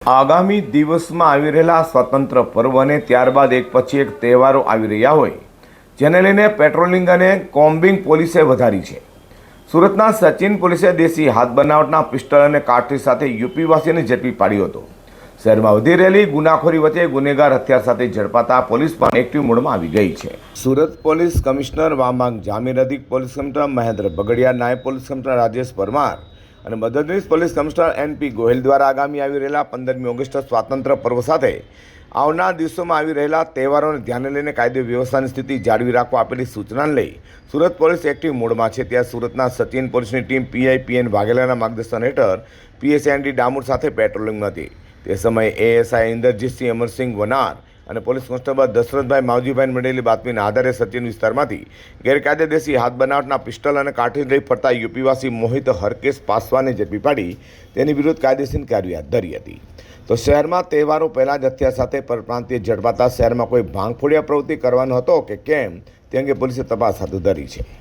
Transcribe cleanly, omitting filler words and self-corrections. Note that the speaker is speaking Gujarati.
આગામી દિવસમાં આવી રહેલા સ્વતંત્ર પર્વ અને ત્યારબાદ એક પછી એક તહેવારો આવી રહ્યા હોય જેને લઈને પેટ્રોલિંગ અને કોમ્બિંગ પોલીસે વધારી છે। સુરતના સચિન પોલીસે દેશી હાથ બનાવટના પિસ્ટલ અને કારતૂસ સાથે યુપીવાસીને ઝડપી પાડ્યો હતો। શહેરમાં વધી રહેલી ગુનાખોરી વચ્ચે ગુનેગાર હથિયાર સાથે ઝડપાતા પોલીસ પણ એક્ટિવ મોડમાં આવી ગઈ છે। સુરત પોલીસ કમિશનર વામાંગ જામીર, અધિક પોલીસ કમિશનર મહેન્દ્ર બગડિયા, નાયબ પોલીસ કમિશનર રાજેશ પરમાર અને મદદનીશ પોલીસ કમિશનર એનપી ગોહિલ દ્વારા આગામી આવી રહેલા 15મી ઓગસ્ટ સ્વાતંત્ર્ય પર્વ સાથે આવનાર દિવસોમાં આવી રહેલા તહેવારોને ધ્યાને લઈને કાયદો વ્યવસ્થાની સ્થિતિ જાળવી રાખવા આપેલી સૂચનાને લઈ સુરત પોલીસ એક્ટિવ મોડમાં છે। ત્યાં સુરતના સચિન પોલીસની ટીમ પીઆઈ વાઘેલાના માર્ગદર્શન હેઠળ પીએસઆઈ ડામોર સાથે પેટ્રોલિંગમાં હતી। તે સમયે એએસઆઈ ઇન્દ્રજીતસિંહ અમરસિંહ વનાર અને પોલીસ કોન્સ્ટેબલ દશરથભાઈ માવજીભાઈને મળેલી બાતમીના આધારે સચિન વિસ્તારમાંથી ગેરકાયદે દેશી હાથ બનાવટના પિસ્ટલ અને કારતૂસ લઈ ફરતા યુપીવાસી મોહિત હરકેશ પાસવાને ઝડપી પાડી તેની વિરુદ્ધ કાયદેસર કાર્યવાહી હાથ ધરી હતી। તો શહેરમાં તહેવારો પહેલાં જ હથિયાર સાથે પરપ્રાંતીય ઝડપાતા શહેરમાં કોઈ ભાંગફોડિયા પ્રવૃત્તિ કરવાનો હતો કે કેમ તે અંગે પોલીસે તપાસ હાથ ધરી છે।